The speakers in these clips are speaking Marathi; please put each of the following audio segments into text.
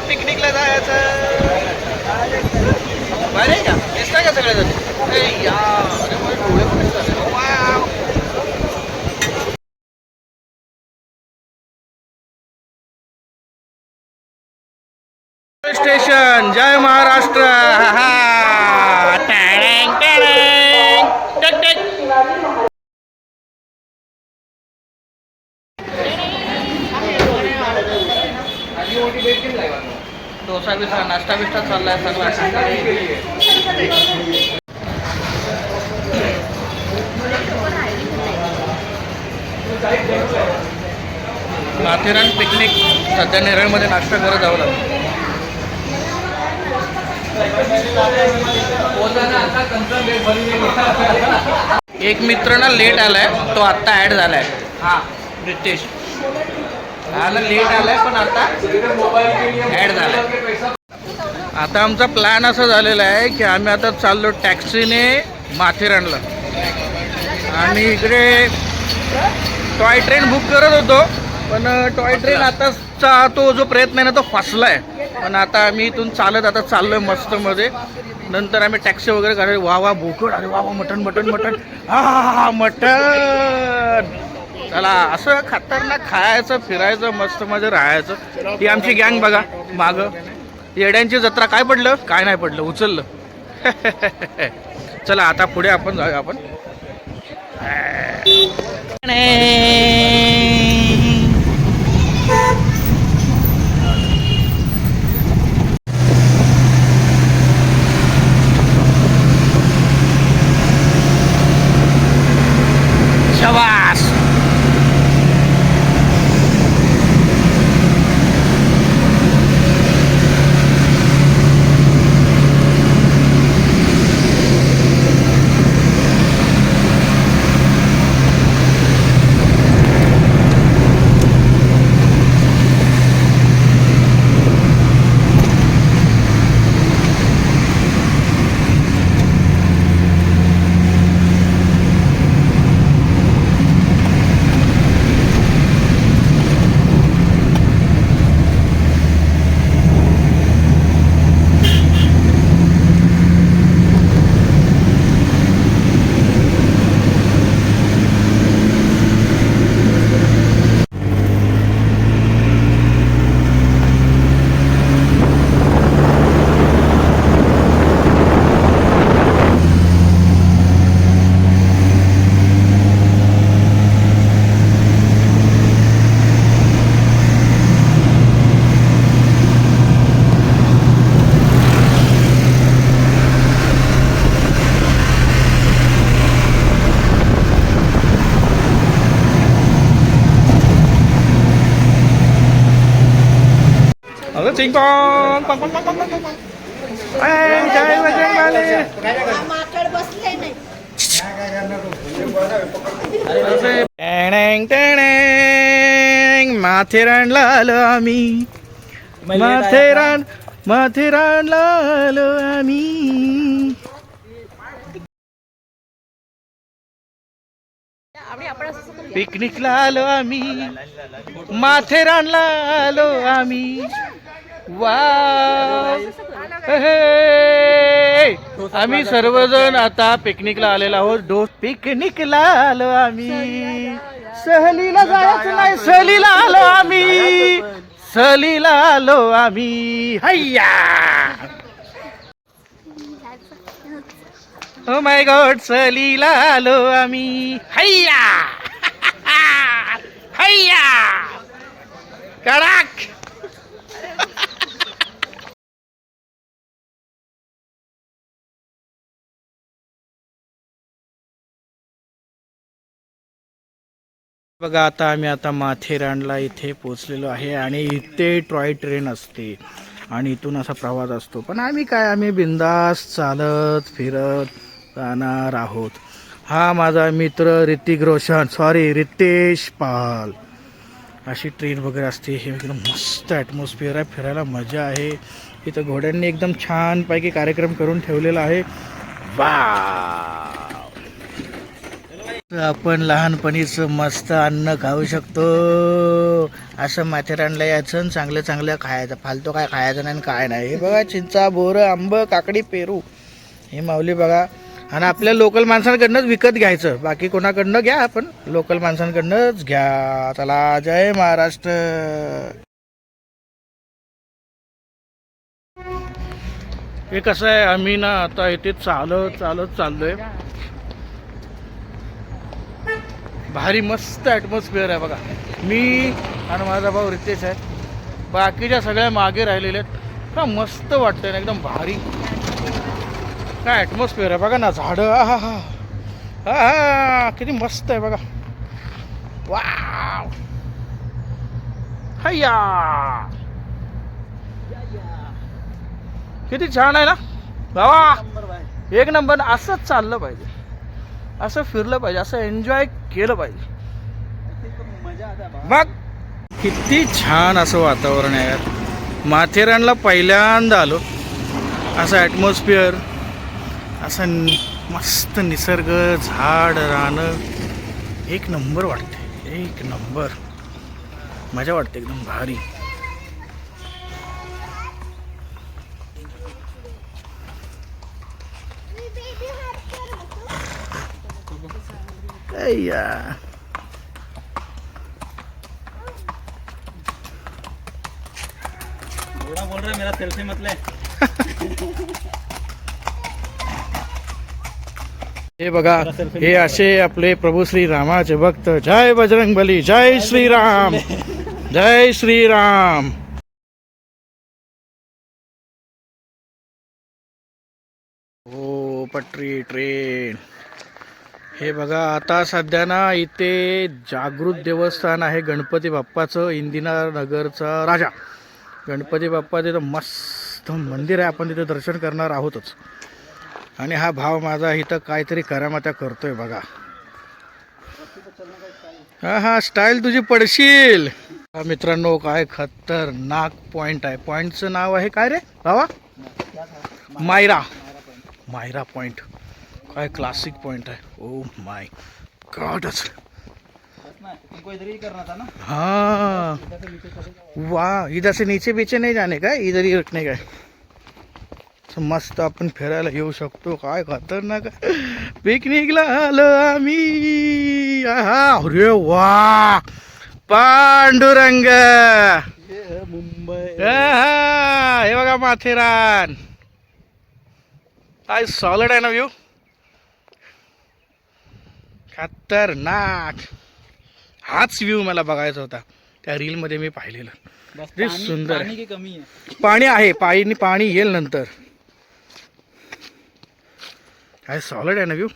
पिकनिकला जायचं बरं आहे का? दिसतंय का सगळ्याजण? स्टेशन जय महाराष्ट्र. हा टॅडँग टॅडँग टक टक. डोसा बिसा नाश्ता बिस्टा चाललाय सगळा. माथेरान पिकनिक सध्या नेरळमध्ये नाश्ता करत जावं लागतं. एक मित्र ना लेट आलाय, तो आत्ता ऍड झालाय. हा रितेश हा ना लेट आलाय पण आता ऍड झालाय. आता आमचा प्लॅन असा झालेला आहे की आम्ही आता चाललो टॅक्सीने माथेरानला. आणि इकडे टॉय ट्रेन बुक करत होतो पण टॉय ट्रेन आताचा तो जो प्रयत्न आहे ना तो फसलाय. पण आता आम्ही इथून चालत आता चाललोय मस्त मध्ये. नंतर आम्ही टॅक्सी वगैरे करायला. वा वा भोकड, अरे वा वा मटण मटण मटण, हा मटण. चला असं खतरनाक खायचं फिरायचं मस्त मध्ये राहायचं. ही आमची गँग बघा मागं. येड्यांची जत्रा. काय पडलं? काय नाही पडलं, उचललं. चला आता पुढे आपण जाऊया. आपण शाबास. चिंग पॉंग पॉंग पॉंग पॉंग पॉंग पॉंग. जय बजरंगबली. माकड बसले नाही. टॅडँग टॅडँग. माथेरानला आलो आम्ही. माथेरानला आलो आम्ही. पिकनिकला आलो आम्ही. माथेरानला आलो आम्ही. वा आम्ही सर्वजण आता पिकनिकला आलेलो आहोत. पिकनिकला आलो आम्ही. सहलीला जायचं नाही, सहलीला आलो आम्ही. सहलीला आलो आम्ही. हैया. Oh my God. सहलीला आलो आम्ही. हैया हैया कडक. बघा आता आम्ही आता माथेरानला इथे पोचलेलो आहे. आणि इथे टॉय ट्रेन असते आणि इथून असा प्रवास असतो. पण आम्ही बिंदास चालत फिरत जाणार आहोत. हा माझा मित्र ऋतिक रोशन, सॉरी रितेश पाल. अशी ट्रेन वगैरे असते. हे एकदम मस्त ॲटमॉस्फिअर आहे, फिरायला मजा आहे. इथं घोड्यांनी एकदम छानपैकी कार्यक्रम करून ठेवलेला आहे. वा तर आपण लहानपणीच मस्त अन्न खाऊ शकतो. असं माथेरानला यायचं आणि चांगलं चांगलं खायचं, फालतू काय खायचं नाही काय नाही. हे बघा चिंचा, बोरं, आंब, काकडी, पेरू, हे माऊली बघा. आणि आपल्या लोकल माणसांकडनंच विकत घ्यायचं, बाकी कोणाकडनं घ्या, आपण लोकल माणसांकडनंच घ्या. चला, जय महाराष्ट्र. हे कसं आहे, आम्ही ना आता इथे चालत चाललोय. भारी मस्त ॲटमॉस्फिअर आहे बघा. मी आणि माझा भाऊ रितेश आहे, बाकीच्या सगळ्या मागे राहिलेल्या आहेत. का मस्त वाटतंय ना, एकदम भारी काय ॲटमॉस्फिअर आहे बघा ना. झाडं, हा हा हा हा, किती मस्त आहे बघा. वाव, हय्या, किती छान आहे ना बाबा. एक नंबर. असंच चाललं पाहिजे, असं फिरलं पाहिजे, असं एन्जॉय केलं पाहिजे. मग किती छान असं वातावरण आहे यार. माथेरानला पहिल्यांदा आलो. असं ॲटमॉस्फिअर, असं मस्त निसर्ग, झाड, रानं, एक नंबर वाटते, एक नंबर मजा वाटते, एकदम भारी. या बोल रहा मेरा सेल्फी मतलब. हे बघा, हे असे आपले प्रभू श्री रामाचे भक्त. जय बजरंगबली, जय श्रीराम, जय श्रीराम. हो, पटरी ट्रेन. हे बघा, आता सध्या ना इथे जागृत देवस्थान आहे गणपती बाप्पाचं, इंदिरा नगरचा राजा गणपती बाप्पा. तिथं मस्त मंदिर आहे, आपण तिथे दर्शन करणार आहोतच. आणि हा भाव माझा इथं काहीतरी करामत्या करतोय बघा. हा हा, स्टाईल तुझी पडशील. मित्रांनो, काय खतरनाक पॉइंट आहे. पॉइंटचं नाव आहे काय रे भावा? मायरा. मायरा पॉइंट. काय क्लासिक पॉइंट है. Oh my गॉडच. हाँ, वाह, इधर से नीचे पीछे नहीं जाने का, इधर ही रखने का. मस्त आपण फिरायला येऊ शकतो. काय खतरनाक पिकनिकला आलो आम्ही. अरे वा, पांडुरंग, मुंबई. हे बघा माथेरान. काय सॉलिड आहे ना व्ह्यू, खतरनाक. हाच व्ह्यू मला बघायचा होता, त्या रीलमध्ये मी पाहिलेलं. किती सुंदर. पाणी कमी आहे. पाणी आहे, पाणी येईल नंतर. काय सॉलिड आहे ना व्ह्यू.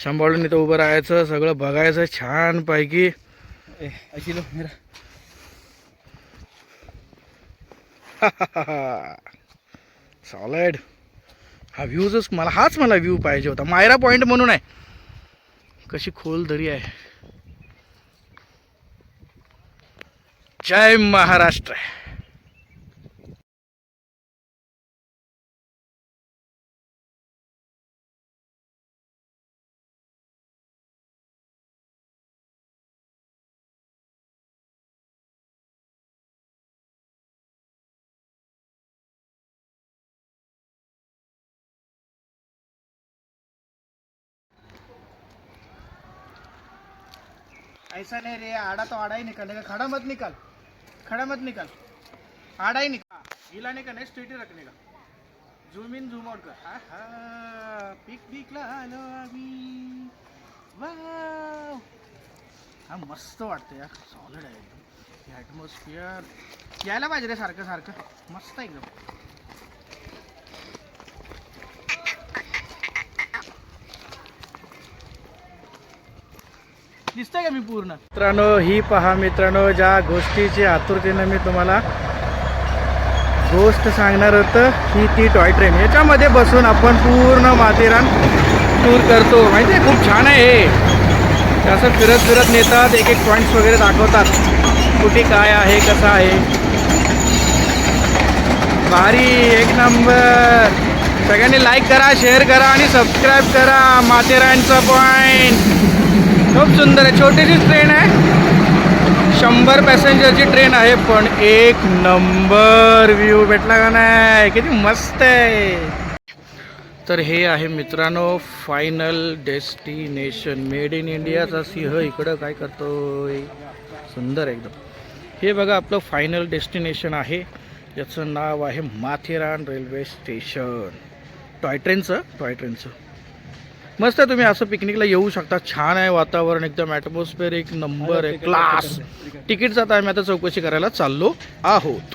सांभाळून इथं उभं राहायचं, सगळं बघायचं छान पैकी. सॉलिड. हा व्ह्यूजच मला व्ह्यू पाहिजे होता. मायरा पॉइंट म्हणून आहे. कशी खोल दरी आहे. जय महाराष्ट्र. ऐसा नहीं रे, आड़ा तो आड़ा ही निकालेगा. खड़ा मत निकाल, खड़ा मत निकाल, आड़ा ही निकाल. हिलाने का नहीं, स्ट्रेट ही रखने का. झूम इन झूम आउट कर. पिकनिकला आलो आम्ही. वाव, हा मस्त वाटतं यार. सॉलिड आहे एकदम. ॲटमॉस्फिअर यायला पाहिजे रे सारखं सारखं. मस्त एकदम. दिसतंय का मी पूर्ण? मित्रांनो, ही पहा मित्रांनो, ज्या गोष्टीची आतुरतेनं मी तुम्हाला गोष्ट सांगणार होतं, ही ती टॉय ट्रेन. याच्यामध्ये बसून आपण पूर्ण माथेरान टूर करतो. माहिती आहे, खूप छान आहे हे. असं फिरत फिरत नेतात, एक एक पॉईंट्स वगैरे दाखवतात, कुठे काय आहे, कसं आहे. भारी, एक नंबर. सगळ्यांनी लाईक करा, शेअर करा आणि सबस्क्राईब करा. माथेरानचा पॉईंट खूप सुंदर आहे. छोटीशीच ट्रेन आहे, 100 पॅसेंजरची ट्रेन आहे, पण एक नंबर व्ह्यू भेटला का नाही? किती मस्त आहे. तर हे आहे मित्रांनो फायनल डेस्टिनेशन. मेड इन इंडियाचा सिंह इकडं काय करतोय, सुंदर एकदम. हे बघा आपलं फायनल डेस्टिनेशन आहे, याचं नाव आहे माथेरान रेल्वे स्टेशन. टॉय ट्रेनचं मस्त आहे. तुम्ही असं पिकनिकला येऊ शकता. छान आहे वातावरण, एकदम ॲटमॉस्फिअर एक नंबर आहे, क्लास. तिकीटचा आता आम्ही आता चौकशी करायला चाललो आहोत.